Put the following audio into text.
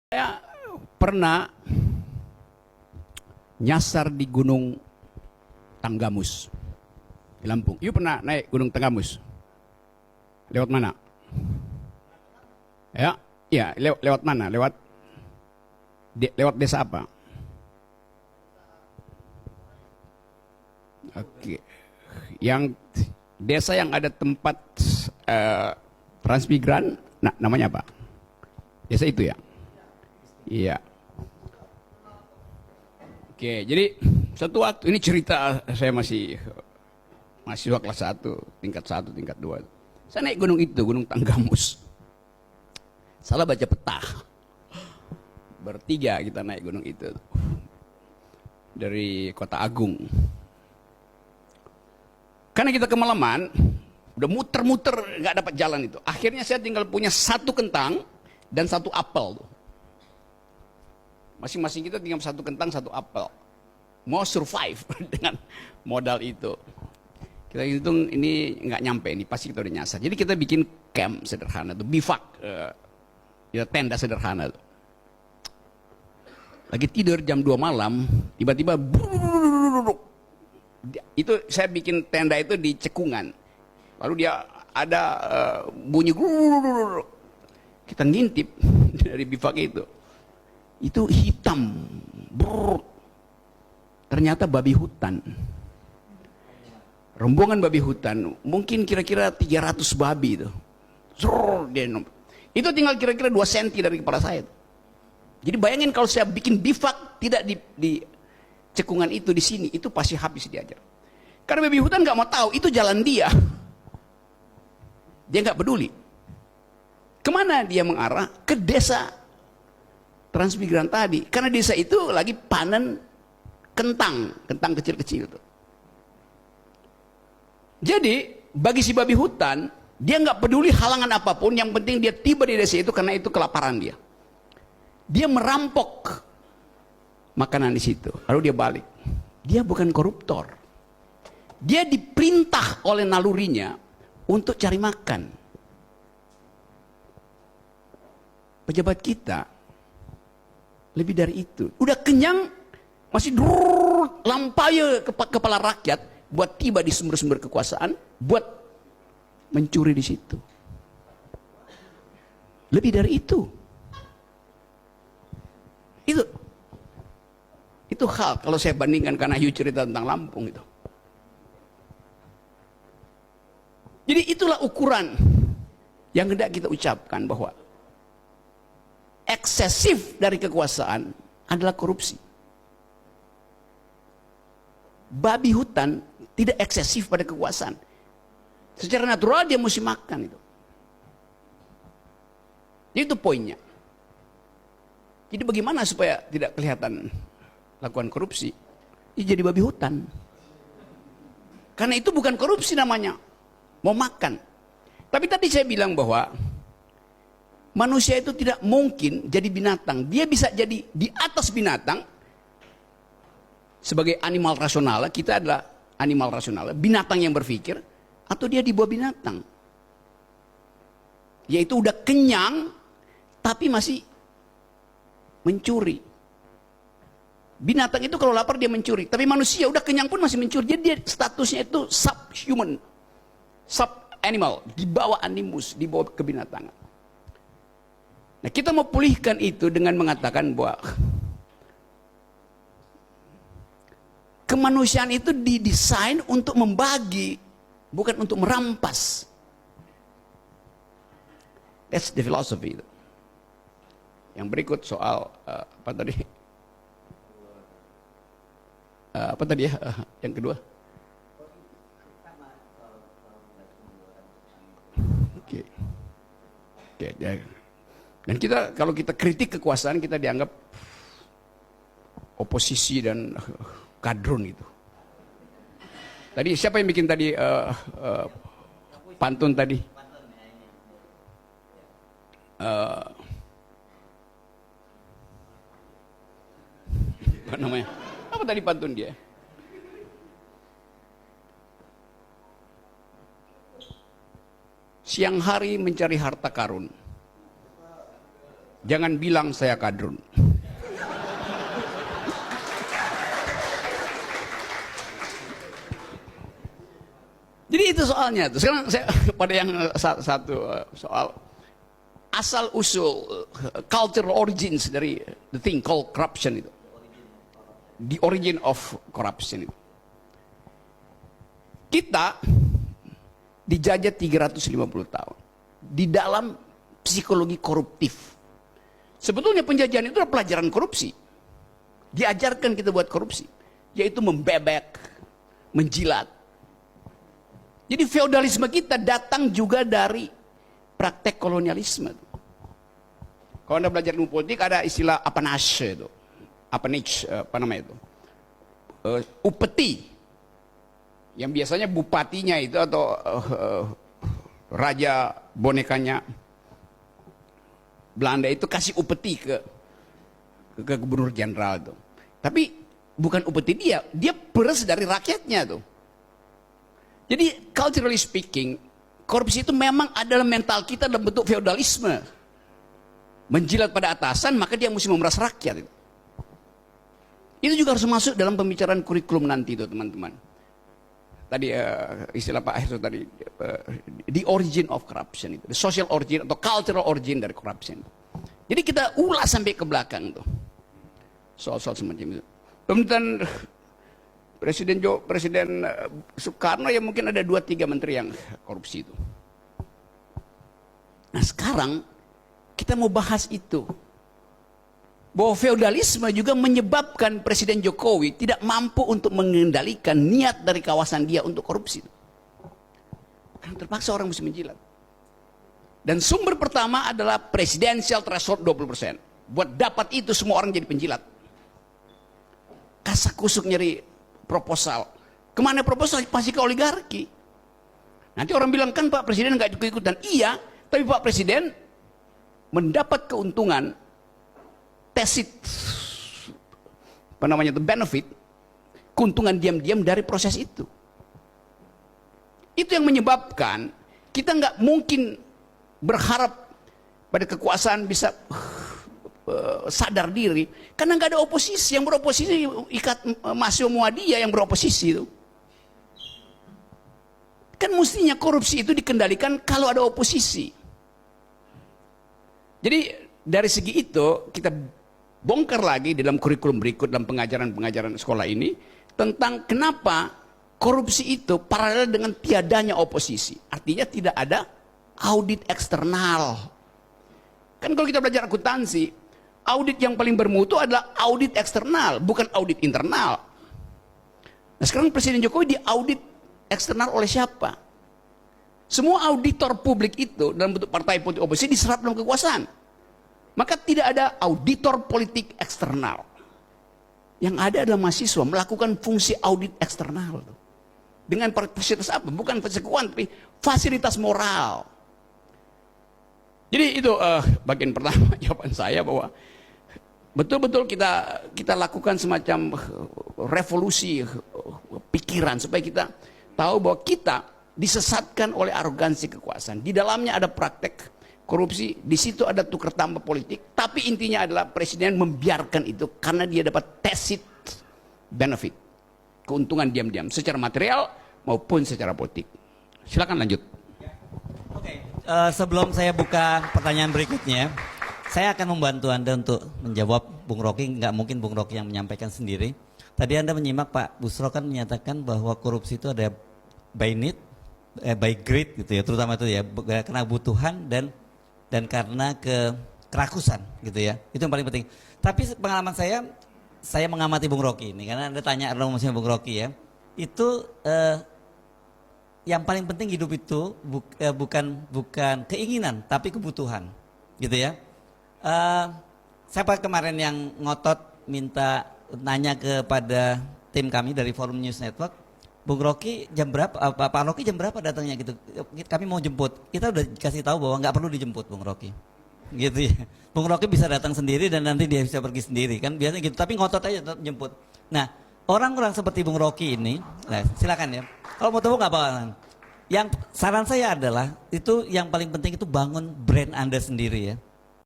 Saya pernah nyasar di Gunung Tanggamus di Lampung. You pernah naik Gunung Tanggamus? Lewat mana? Ya, lewat mana? Lewat desa apa? Oke. Yang desa yang ada tempat transmigran, namanya apa? Desa itu ya? Iya. Oke, jadi satu waktu ini cerita saya masih mahasiswa kelas 1, tingkat 1, tingkat 2. Saya naik gunung itu, Gunung Tanggamus. Salah baca peta. Bertiga kita naik gunung itu. Dari Kota Agung. Karena kita kemalaman, udah muter-muter nggak dapat jalan itu. Akhirnya saya tinggal punya satu kentang dan satu apel tuh. Masing-masing kita tinggal satu kentang, satu apel. Mau survive dengan modal itu. Kita hitung ini nggak nyampe, ini pasti kita udah nyasar. Jadi kita bikin camp sederhana tuh, bivak, ya tenda sederhana tuh. Lagi tidur jam 2 malam, tiba-tiba itu saya bikin tenda itu di cekungan. Lalu dia ada bunyi kita ngintip dari bivak itu hitam, ternyata babi hutan, rombongan babi hutan, mungkin kira-kira 300 babi itu, itu tinggal kira-kira 2 senti dari kepala saya. Jadi bayangin kalau saya bikin bivak tidak di cekungan itu di sini, itu pasti habis diajar. Karena babi hutan nggak mau tahu itu jalan dia nggak peduli. Kemana dia mengarah? Ke desa transmigran tadi, karena desa itu lagi panen kentang kecil-kecil itu. Jadi bagi si babi hutan, dia nggak peduli halangan apapun, yang penting dia tiba di desa itu karena itu kelaparan dia. Dia merampok makanan di situ, lalu dia balik. Dia bukan koruptor, dia diperintah oleh nalurinya untuk cari makan. Pejabat kita lebih dari itu. Udah kenyang, masih lampai kepala rakyat buat tiba di sumber-sumber kekuasaan, buat mencuri di situ. Lebih dari itu. Itu hal kalau saya bandingkan, karena you cerita tentang Lampung itu. Jadi itulah ukuran yang hendak kita ucapkan, bahwa eksesif dari kekuasaan adalah korupsi. Babi hutan tidak eksesif pada kekuasaan. Secara natural dia mesti makan itu. Jadi itu poinnya. Jadi bagaimana supaya tidak kelihatan lakukan korupsi? Ya jadi babi hutan. Karena itu bukan korupsi namanya. Mau makan. Tapi tadi saya bilang bahwa manusia itu tidak mungkin jadi binatang. Dia bisa jadi di atas binatang. Sebagai animal rasional, kita adalah animal rasional, binatang yang berpikir, atau dia di bawah binatang. Yaitu udah kenyang, tapi masih mencuri. Binatang itu kalau lapar dia mencuri, tapi manusia udah kenyang pun masih mencuri. Jadi dia statusnya itu subhuman, sub-animal, di bawah animus, di bawah kebinatangan. Nah, kita mau pulihkan itu dengan mengatakan bahwa kemanusiaan itu didesain untuk membagi, bukan untuk merampas. That's the philosophy. Yang berikut soal apa tadi? Apa tadi ya? Yang kedua? Oke. Oke, ya. Dan kita, kalau kita kritik kekuasaan, kita dianggap oposisi dan kadrun itu. Tadi siapa yang bikin tadi pantun tadi? Apa namanya? Apa tadi pantun dia? Siang hari mencari harta karun, Jangan bilang saya kadrun. Jadi itu soalnya. Sekarang saya pada yang satu soal asal usul cultural origins dari the thing called corruption itu. The origin of corruption itu. Kita dijajah 350 tahun di dalam psikologi koruptif. Sebetulnya penjajahan itu adalah pelajaran korupsi. Diajarkan kita buat korupsi, yaitu membebek, menjilat. Jadi feodalisme kita datang juga dari praktek kolonialisme. Kalau Anda belajar ilmu politik ada istilah apanage itu. Apanage, apa namanya itu? Upeti. Yang biasanya bupatinya itu atau raja bonekanya Belanda itu kasih upeti ke gubernur jenderal itu. Tapi bukan upeti dia peres dari rakyatnya tuh. Jadi culturally speaking, korupsi itu memang adalah mental kita dalam bentuk feodalisme. Menjilat pada atasan, maka dia mesti memeras rakyat. Itu juga harus masuk dalam pembicaraan kurikulum nanti itu teman-teman. Tadi istilah Pak Herzog tadi, the origin of corruption itu, the social origin atau cultural origin dari corruption. Jadi kita ulas sampai ke belakang tuh, soal-soal semacam itu. Pemerintahan Presiden Soekarno ya mungkin ada 2-3 menteri yang korupsi itu. Nah sekarang kita mau bahas itu. Bahwa feodalisme juga menyebabkan Presiden Jokowi tidak mampu untuk mengendalikan niat dari kawasan dia untuk korupsi. Karena terpaksa orang mesti menjilat. Dan sumber pertama adalah presidential threshold 20%. Buat dapat itu semua orang jadi penjilat. Kasak kusuk nyari proposal. Kemana proposal? Pasti ke oligarki. Nanti orang bilang kan Pak Presiden nggak ikut-ikutan. Iya, tapi Pak Presiden mendapat keuntungan tacit, apa namanya itu, benefit, keuntungan diam-diam dari proses itu. Itu yang menyebabkan kita nggak mungkin berharap pada kekuasaan bisa sadar diri, karena nggak ada oposisi. Yang beroposisi ikat Masio Muadiyah yang beroposisi itu. Kan mestinya korupsi itu dikendalikan kalau ada oposisi. Jadi dari segi itu kita bongkar lagi dalam kurikulum berikut dalam pengajaran sekolah ini tentang kenapa korupsi itu paralel dengan tiadanya oposisi. Artinya tidak ada audit eksternal. Kan kalau kita belajar akuntansi, audit yang paling bermutu adalah audit eksternal, bukan audit internal. Nah sekarang Presiden Jokowi diaudit eksternal oleh siapa? Semua auditor publik itu dalam bentuk partai politik oposisi diserap dalam kekuasaan. Maka tidak ada auditor politik eksternal. Yang ada adalah mahasiswa melakukan fungsi audit eksternal. Dengan fasilitas apa? Bukan fasilitas keuangan, tapi fasilitas moral. Jadi itu bagian pertama jawaban saya bahwa betul-betul kita lakukan semacam revolusi pikiran supaya kita tahu bahwa kita disesatkan oleh arogansi kekuasaan. Di dalamnya ada praktek korupsi, di situ ada tukar tambah politik, tapi intinya adalah presiden membiarkan itu karena dia dapat tacit benefit, keuntungan diam-diam secara material maupun secara politik. Silakan lanjut. Oke, sebelum saya buka pertanyaan berikutnya, saya akan membantu Anda untuk menjawab Bung Rocky. Nggak mungkin Bung Rocky yang menyampaikan sendiri. Tadi Anda menyimak Pak Busro kan menyatakan bahwa korupsi itu ada by need, by greed gitu ya, terutama itu ya, karena kebutuhan dan karena kerakusan gitu ya, itu yang paling penting. Tapi pengalaman saya mengamati Bung Rocky ini, karena Anda tanya rumusnya Bung Rocky ya, itu yang paling penting hidup itu bukan keinginan, tapi kebutuhan, gitu ya. Siapa kemarin yang ngotot nanya kepada tim kami dari Forum News Network, Bung Rocky jam berapa, Pak Rocky jam berapa datangnya gitu, kami mau jemput. Kita udah kasih tahu bahwa nggak perlu dijemput Bung Rocky, gitu ya. Bung Rocky bisa datang sendiri dan nanti dia bisa pergi sendiri kan biasanya gitu, tapi ngotot aja tetap jemput. Nah orang-orang seperti Bung Rocky ini, nah, silakan ya, kalau mau tahu nggak apa-apa. Yang saran saya adalah itu yang paling penting itu bangun brand Anda sendiri ya.